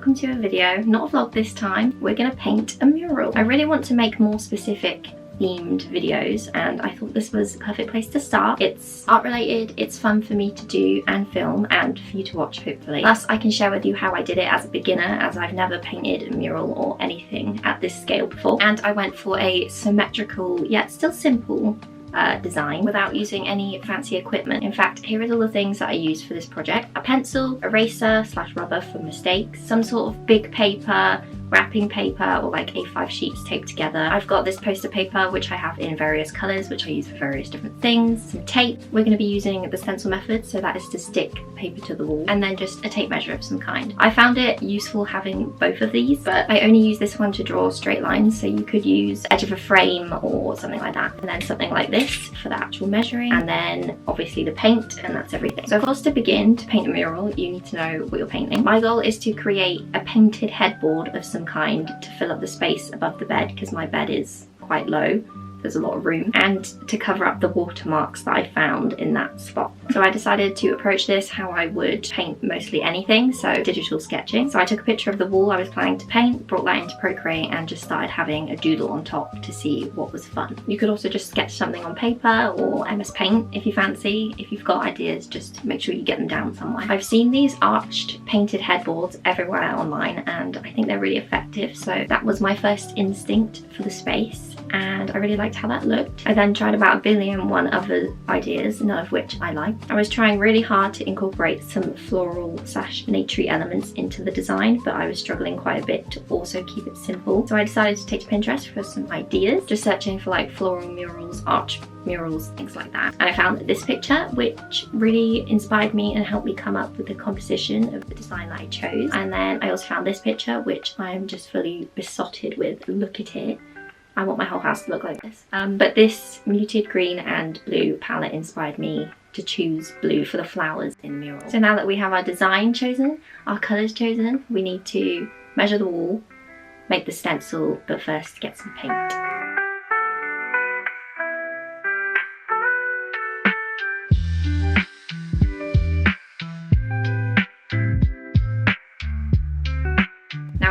welcome to a video, not a vlog this time. We're gonna paint a mural. I really want to make more specific themed videos and I thought this was a perfect place to start. It's art related, it's fun for me to do and film and for you to watch hopefully. Plus I can share with you how I did it as a beginner, as I've never painted a mural or anything at this scale before. And I went for a symmetrical yet still simple design without using any fancy equipment. In fact, here are all the things that I used for this project. A pencil, eraser / rubber for mistakes, some sort of big paper, wrapping paper or like A5 sheets taped together. I've got this poster paper which I have in various colours which I use for various different things. Some tape. We're going to be using the stencil method, so that is to stick paper to the wall, and then just a tape measure of some kind. I found it useful having both of these, but I only use this one to draw straight lines, so you could use edge of a frame or something like that, and then something like this for the actual measuring, and then obviously the paint, and that's everything. So of course, to begin to paint a mural you need to know what you're painting. My goal is to create a painted headboard of some kind to fill up the space above the bed, because my bed is quite low, there's a lot of room, and to cover up the watermarks that I found in that spot. So I decided to approach this how I would paint mostly anything, so digital sketching. So I took a picture of the wall I was planning to paint, brought that into Procreate and just started having a doodle on top to see what was fun. You could also just sketch something on paper or MS Paint if you fancy. If you've got ideas, just make sure you get them down somewhere. I've seen these arched painted headboards everywhere online and I think they're really effective, so that was my first instinct for the space and I really liked how that looked. I then tried about a billion and one other ideas, none of which I liked. I was trying really hard to incorporate some floral / naturey elements into the design, but I was struggling quite a bit to also keep it simple. So I decided to take to Pinterest for some ideas, just searching for like floral murals, arch murals, things like that. And I found this picture which really inspired me and helped me come up with the composition of the design that I chose. And then I also found this picture which I'm just fully besotted with. Look at it. I want my whole house to look like this. But this muted green and blue palette inspired me to choose blue for the flowers in the mural. So now that we have our design chosen, our colours chosen, we need to measure the wall, make the stencil, but first get some paint.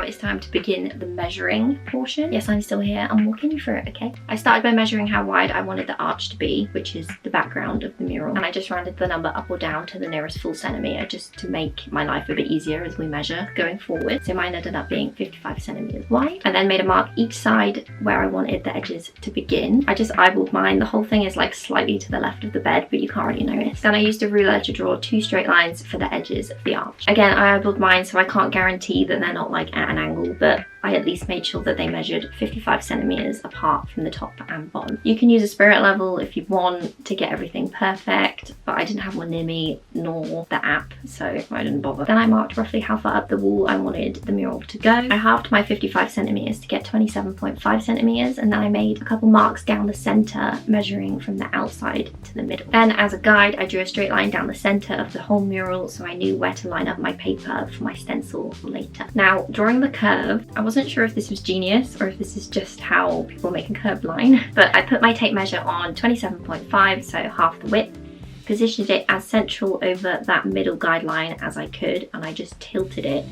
It's time to begin the measuring portion. Yes, I'm still here. I'm walking you through it, okay? I started by measuring how wide I wanted the arch to be, which is the background of the mural. And I just rounded the number up or down to the nearest full centimetre just to make my life a bit easier as we measure going forward. So mine ended up being 55 centimetres wide. I then made a mark each side where I wanted the edges to begin. I just eyeballed mine. The whole thing is like slightly to the left of the bed, but you can't really notice. Then I used a ruler to draw 2 straight lines for the edges of the arch. Again, I eyeballed mine, so I can't guarantee that they're not like at an angle, but I at least made sure that they measured 55 centimetres apart from the top and bottom. You can use a spirit level if you want to get everything perfect, but I didn't have one near me nor the app, so I didn't bother. Then I marked roughly how far up the wall I wanted the mural to go. I halved my 55 centimetres to get 27.5 centimetres, and then I made a couple marks down the centre, measuring from the outside to the middle. Then as a guide, I drew a straight line down the centre of the whole mural so I knew where to line up my paper for my stencil later. Now, drawing the curve, I wasn't sure if this was genius or if this is just how people make a curved line, but I put my tape measure on 27.5, so half the width, positioned it as central over that middle guideline as I could, and I just tilted it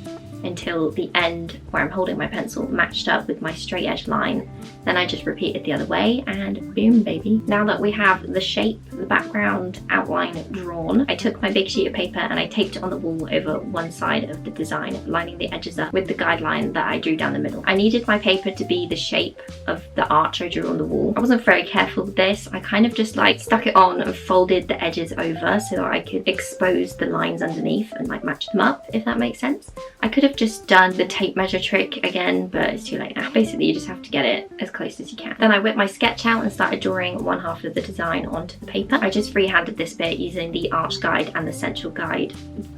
until the end where I'm holding my pencil matched up with my straight edge line. Then I just repeated the other way and boom baby. Now that we have the shape, the background outline drawn, I took my big sheet of paper and I taped it on the wall over one side of the design, lining the edges up with the guideline that I drew down the middle. I needed my paper to be the shape of the arch I drew on the wall. I wasn't very careful with this. I kind of just like stuck it on and folded the edges over so that I could expose the lines underneath and like match them up, if that makes sense. I could have just done the tape measure trick again, but it's too late now. Basically, you just have to get it as close as you can. Then I whipped my sketch out and started drawing one half of the design onto the paper. I just freehanded this bit using the arch guide and the central guide,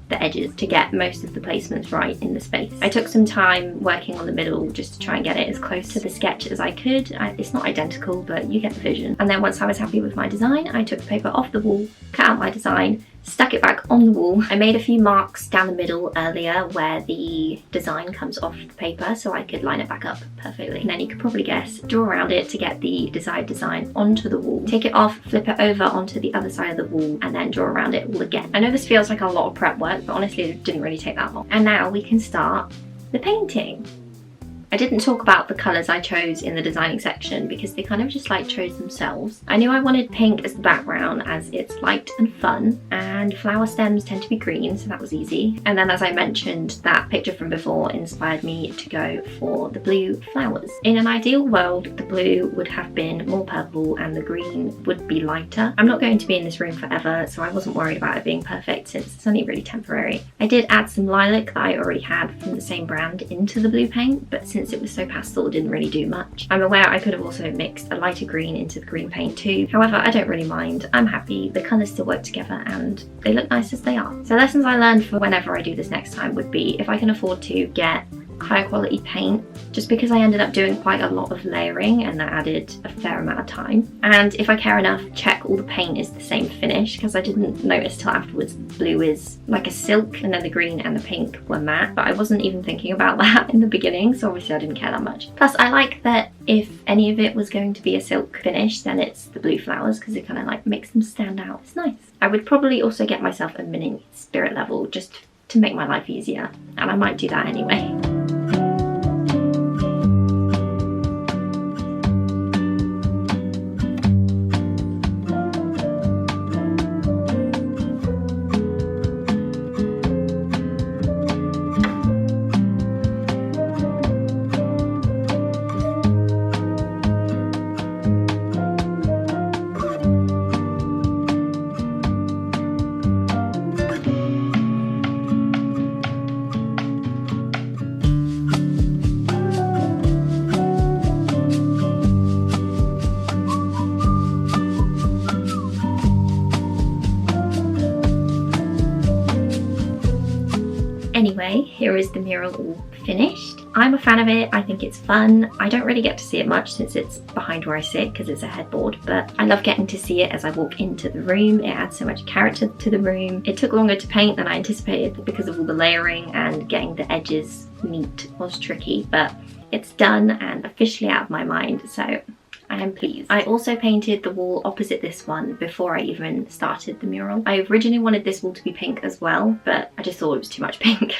the edges, to get most of the placements right in the space. I took some time working on the middle just to try and get it as close to the sketch as I could. It's not identical, but you get the vision. And then once I was happy with my design, I took the paper off the wall, cut out my design, stuck it back on the wall. I made a few marks down the middle earlier where the design comes off the paper so I could line it back up perfectly. And then you could probably guess, draw around it to get the desired design onto the wall. Take it off, flip it over onto the other side of the wall, and then draw around it all again. I know this feels like a lot of prep work, but honestly it didn't really take that long. And now we can start the painting. I didn't talk about the colours I chose in the designing section because they kind of just like chose themselves. I knew I wanted pink as the background as it's light and fun, and flower stems tend to be green, so that was easy. And then, as I mentioned, that picture from before inspired me to go for the blue flowers. In an ideal world, the blue would have been more purple and the green would be lighter. I'm not going to be in this room forever, so I wasn't worried about it being perfect since it's only really temporary. I did add some lilac that I already had from the same brand into the blue paint, but since it was so pastel, it didn't really do much. I'm aware I could have also mixed a lighter green into the green paint too. However, I don't really mind. I'm happy. The colours still work together and they look nice as they are. So lessons I learned for whenever I do this next time would be if I can afford to get higher quality paint, just because I ended up doing quite a lot of layering and that added a fair amount of time. And if I care enough, check all the paint is the same finish, because I didn't notice till afterwards the blue is like a silk and then the green and the pink were matte, but I wasn't even thinking about that in the beginning, so obviously I didn't care that much. Plus I like that if any of it was going to be a silk finish, then it's the blue flowers, because it kind of like makes them stand out. It's nice. I would probably also get myself a mini spirit level just to make my life easier, and I might do that anyway. Anyway, here is the mural all finished. I'm a fan of it. I think it's fun. I don't really get to see it much since it's behind where I sit because it's a headboard, but I love getting to see it as I walk into the room. It adds so much character to the room. It took longer to paint than I anticipated because of all the layering, and getting the edges neat was tricky, but it's done and officially out of my mind, so I am pleased. I also painted the wall opposite this one before I even started the mural. I originally wanted this wall to be pink as well, but I just thought it was too much pink.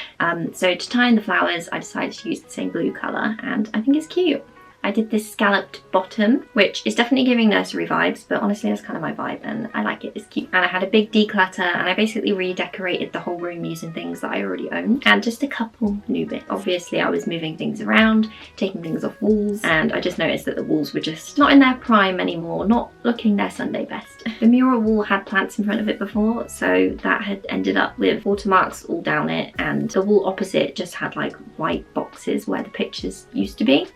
So to tie in the flowers, I decided to use the same blue colour, and I think it's cute. I did this scalloped bottom, which is definitely giving nursery vibes, but honestly that's kind of my vibe and I like it, it's cute. And I had a big declutter and I basically redecorated the whole room using things that I already owned and just a couple new bits. Obviously I was moving things around, taking things off walls, and I just noticed that the walls were just not in their prime anymore, not looking their Sunday best. The mural wall had plants in front of it before, so that had ended up with watermarks all down it, and the wall opposite just had like white boxes where the pictures used to be.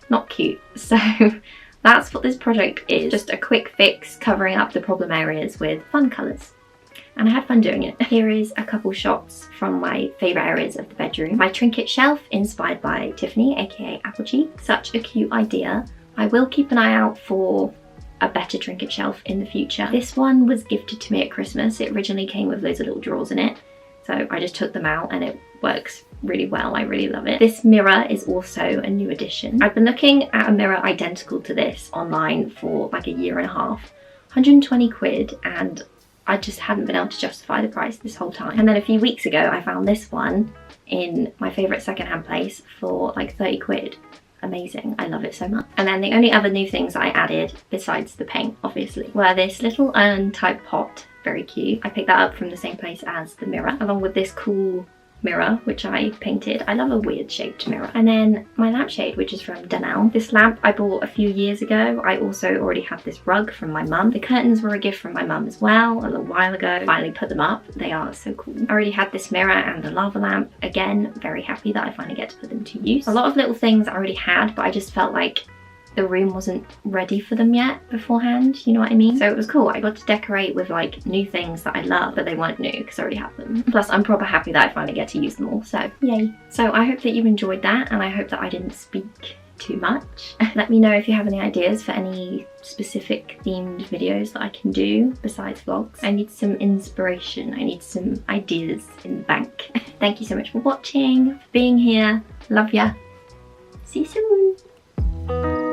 Not cute. So that's what this project is, just a quick fix covering up the problem areas with fun colours. And I had fun doing it. Here is a couple shots from my favourite areas of the bedroom. My trinket shelf inspired by Tiffany, aka Applecheek. Such a cute idea. I will keep an eye out for a better trinket shelf in the future. This one was gifted to me at Christmas. It originally came with loads of little drawers in it, so I just took them out and it works really well. I really love it. This mirror is also a new addition. I've been looking at a mirror identical to this online for like a year and a half, 120 quid, and I just hadn't been able to justify the price this whole time. And then a few weeks ago I found this one in my favourite secondhand place for like 30 quid. Amazing, I love it so much. And then the only other new things I added, besides the paint obviously, were this little urn type pot, very cute. I picked that up from the same place as the mirror, along with this cool mirror which I painted. I love a weird shaped mirror. And then my lampshade, which is from Danelle. This lamp I bought a few years ago. I also already had this rug from my mum. The curtains were a gift from my mum as well a little while ago. Finally put them up. They are so cool. I already had this mirror and the lava lamp. Again, very happy that I finally get to put them to use. A lot of little things I already had, but I just felt like the room wasn't ready for them yet beforehand, you know what I mean? So it was cool. I got to decorate with like new things that I love, but they weren't new because I already have them. Plus I'm proper happy that I finally get to use them all, so yay. So I hope that you enjoyed that, and I hope that I didn't speak too much. Let me know if you have any ideas for any specific themed videos that I can do besides vlogs. I need some inspiration. I need some ideas in the bank. Thank you so much for watching, for being here. Love ya. See you soon.